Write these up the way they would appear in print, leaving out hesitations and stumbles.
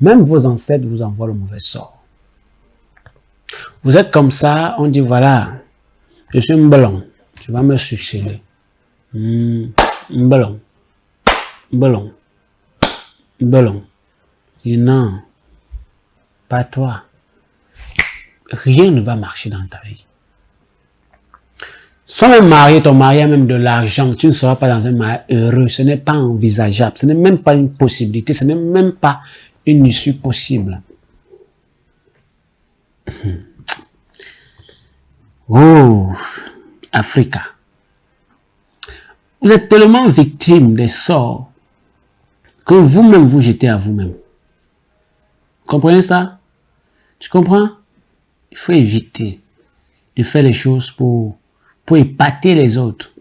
Même vos ancêtres vous envoient le mauvais sort. Vous êtes comme ça, on dit voilà, je suis un ballon, tu vas me succéder. Un ballon, ballon, ballon. Je dis non, pas toi. Rien ne va marcher dans ta vie. Soit même marié, ton mari a même de l'argent, tu ne seras pas dans un mariage heureux. Ce n'est pas envisageable, ce n'est même pas une possibilité, ce n'est même pas une issue possible. Oh, Africa. Vous êtes tellement victime des sorts que vous-même vous jetez à vous-même. Comprenez ça? Tu comprends? Il faut éviter de faire les choses pour épater les autres.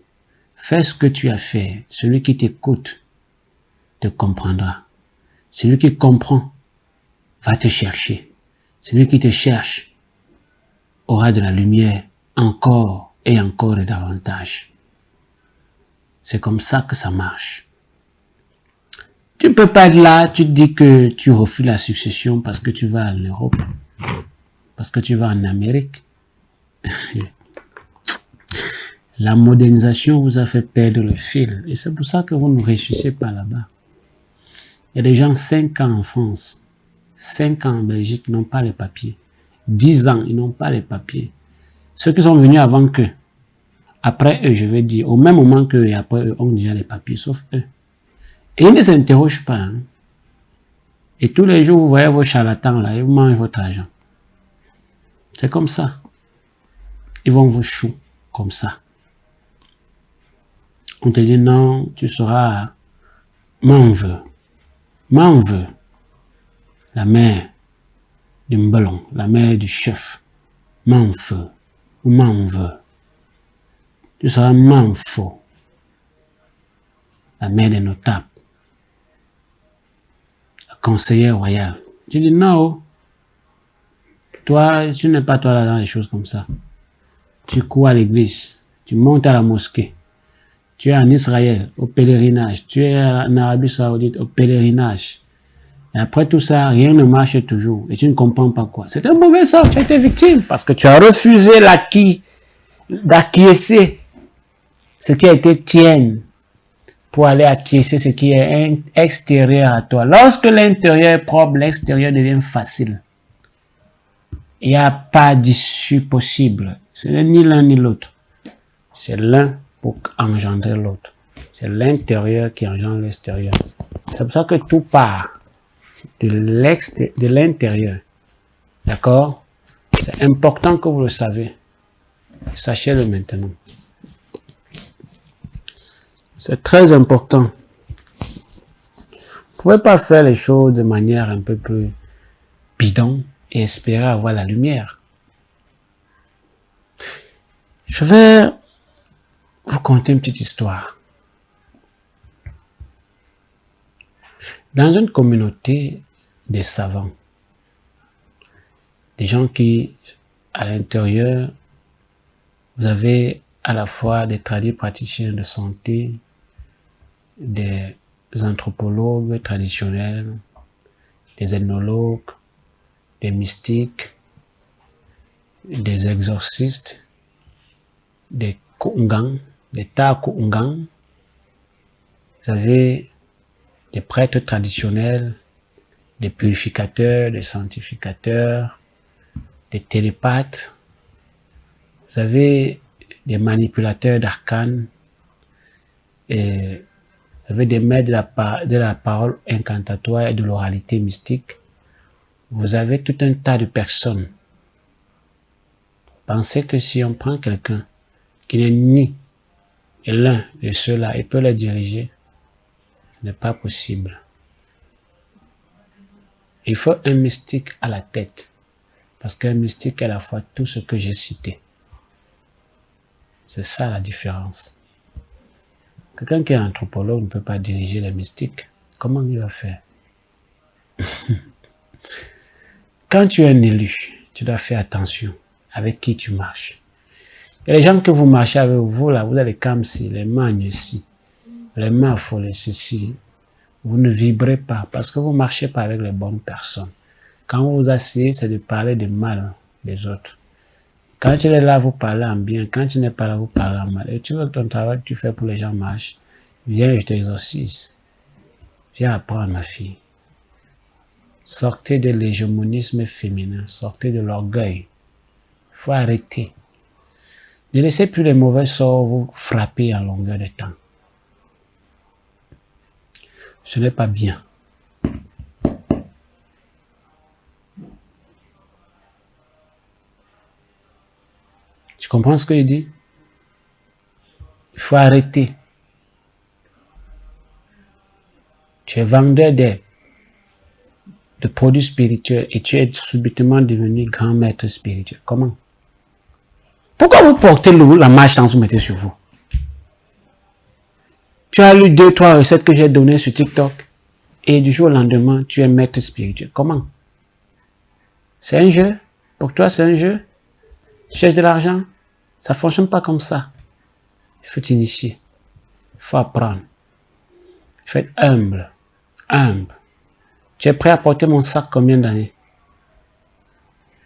Fais ce que tu as fait. Celui qui t'écoute te comprendra. Celui qui comprend va te chercher. Celui qui te cherche aura de la lumière encore et encore et davantage. C'est comme ça que ça marche. Tu ne peux pas être là, tu te dis que tu refuses la succession parce que tu vas en Europe, parce que tu vas en Amérique. La modernisation vous a fait perdre le fil et c'est pour ça que vous ne réussissez pas là-bas. Il y a des gens 5 ans en France, 5 ans en Belgique, ils n'ont pas les papiers. 10 ans, ils n'ont pas les papiers. Ceux qui sont venus avant qu'eux, après eux, je vais dire, au même moment qu'eux et après eux ont déjà les papiers, sauf eux. Et ils ne s'interrogent pas. Hein. Et tous les jours, vous voyez vos charlatans là, ils vous mangent votre argent. C'est comme ça. Ils vont vous chou, comme ça. On te dit non, tu seras m'en veut. M'en veut. La mère du mbelon, la mère du chef. M'en veut. Ou m'en veut. Tu seras m'en faux. La mère des notables. La conseillère royale. Tu dis non. Toi, tu n'es pas toi là dans les choses comme ça. Tu cours à l'église. Tu montes à la mosquée. Tu es en Israël, au pèlerinage. Tu es en Arabie Saoudite, au pèlerinage. Et après tout ça, rien ne marche toujours. Et tu ne comprends pas quoi. C'est un mauvais sort. Tu as été victime parce que tu as refusé d'acquiescer ce qui a été tien pour aller acquiescer ce qui est extérieur à toi. Lorsque l'intérieur est propre, l'extérieur devient facile. Il n'y a pas d'issue possible. Ce n'est ni l'un ni l'autre. C'est l'un pour engendrer l'autre. C'est l'intérieur qui engendre l'extérieur. C'est pour ça que tout part de l'intérieur. D'accord? C'est important que vous le savez. Sachez-le maintenant. C'est très important. Vous ne pouvez pas faire les choses de manière un peu plus bidon et espérer avoir la lumière. Je vais vous conter une petite histoire. Dans une communauté des savants, des gens qui, à l'intérieur, vous avez à la fois des praticiens de santé, des anthropologues traditionnels, des ethnologues, des mystiques, des exorcistes, des Koungang, des Ta Koungang. Vous avez des prêtres traditionnels, des purificateurs, des sanctificateurs, des télépathes. Vous avez des manipulateurs d'arcanes, et vous avez des maîtres de la parole incantatoire et de l'oralité mystique. Vous avez tout un tas de personnes. Pensez que si on prend quelqu'un qui n'est ni l'un de ceux-là et peut les diriger, ce n'est pas possible. Il faut un mystique à la tête, parce qu'un mystique est à la fois tout ce que j'ai cité. C'est ça la différence. Quelqu'un qui est anthropologue ne peut pas diriger les mystiques. Comment il va faire? Quand tu es un élu, tu dois faire attention avec qui tu marches. Il y a les gens que vous marchez avec vous, là, vous avez les Kamsi, les Magnes ici, les Mafo, les ceci. Vous ne vibrez pas parce que vous ne marchez pas avec les bonnes personnes. Quand vous vous asseyez, c'est de parler de mal des autres. Quand tu es là, vous parlez en bien. Quand tu n'es pas là, vous parlez en mal. Et tu veux que ton travail que tu fais pour les gens marche. Viens et je t'exorcise. Viens apprendre, ma fille. Sortez de l'hégémonisme féminin. Sortez de l'orgueil. Il faut arrêter. Ne laissez plus les mauvais sorts vous frapper en longueur de temps. Ce n'est pas bien. Tu comprends ce que je dis? Il faut arrêter. Tu es vendeur de produits spirituels et tu es subitement devenu grand maître spirituel. Comment? Pourquoi vous portez la malchance que vous mettez sur vous? Tu as lu 2-3 recettes que j'ai données sur TikTok et du jour au lendemain, tu es maître spirituel. Comment? C'est un jeu? Pour toi, c'est un jeu? Tu cherches de l'argent? Ça ne fonctionne pas comme ça. Il faut t'initier. Il faut apprendre. Il faut être humble. Humble. Tu es prêt à porter mon sac combien d'années?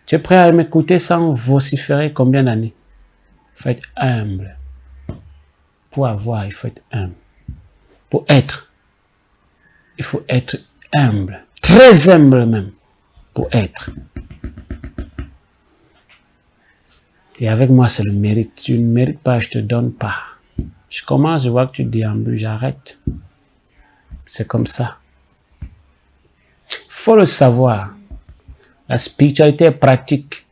Tu es prêt à m'écouter sans vociférer combien d'années? Il faut être humble. Pour avoir, il faut être humble. Pour être, il faut être humble. Très humble même. Pour être. Et avec moi, c'est le mérite. Tu ne mérites pas, je te donne pas. Je commence, je vois que tu déambules, j'arrête. C'est comme ça. Il faut le savoir. La spiritualité est pratique.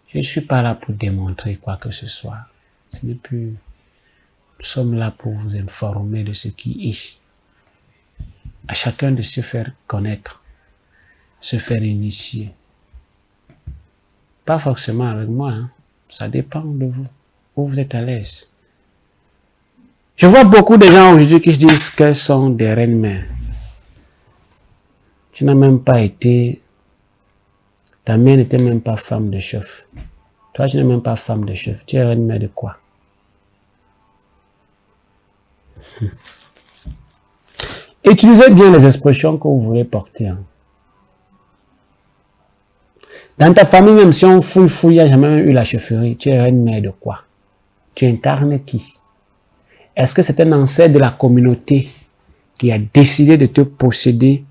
Je ne suis pas là pour démontrer quoi que ce soit. Ce n'est plus... Nous sommes là pour vous informer de ce qui est. À chacun de se faire connaître, se faire initier. Pas forcément avec moi, hein. Ça dépend de vous. Où vous êtes à l'aise. Je vois beaucoup de gens aujourd'hui qui se disent qu'elles sont des reines-mères. Tu n'as même pas été... Ta mère n'était même pas femme de chef. Toi, tu n'es même pas femme de chef. Tu es reine-mère de quoi? Utilisez bien les expressions que vous voulez porter. Hein. Dans ta famille, même si on fouille, il n'y a jamais eu la chefferie. Tu es reine-mère de quoi? Tu incarnes qui? Est-ce que c'est un ancêtre de la communauté qui a décidé de te posséder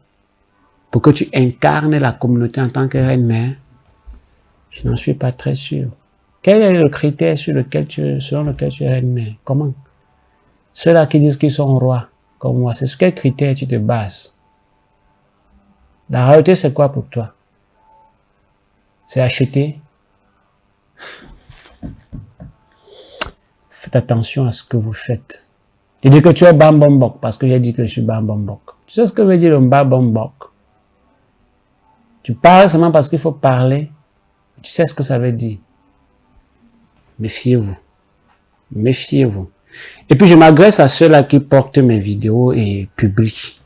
pour que tu incarnes la communauté en tant que reine-mère? Je n'en suis pas très sûr. Quel est le critère selon lequel tu es reine-mère? Comment? Ceux-là qui disent qu'ils sont rois, comme moi, c'est sur quel critère tu te bases? La réalité, c'est quoi pour toi? C'est acheter? Faites attention à ce que vous faites. Je dis que tu es Bambombok parce que j'ai dit que je suis Bambombok. Tu sais ce que veut dire le Bambombok? Tu parles seulement parce qu'il faut parler. Tu sais ce que ça veut dire. Méfiez-vous. Méfiez-vous. Et puis je m'adresse à ceux-là qui portent mes vidéos et publient,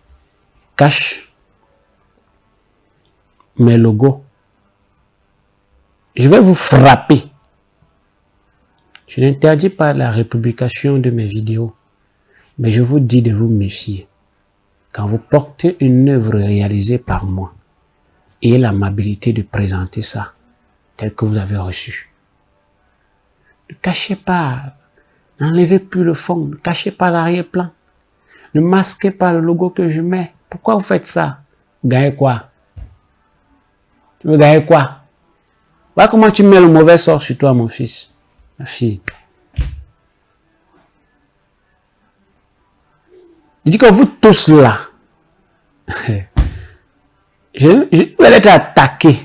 cachent mes logos. Je vais vous frapper. Je n'interdis pas la republication de mes vidéos, mais je vous dis de vous méfier. Quand vous portez une œuvre réalisée par moi, ayez l'amabilité de présenter ça tel que vous avez reçu. Ne cachez pas, n'enlevez plus le fond, ne cachez pas l'arrière-plan. Ne masquez pas le logo que je mets. Pourquoi vous faites ça? Gagnez quoi? Tu veux gagner quoi? Voilà comment tu mets le mauvais sort sur toi, mon fils, ma fille. Je dis que vous tous là, je vais être attaqué.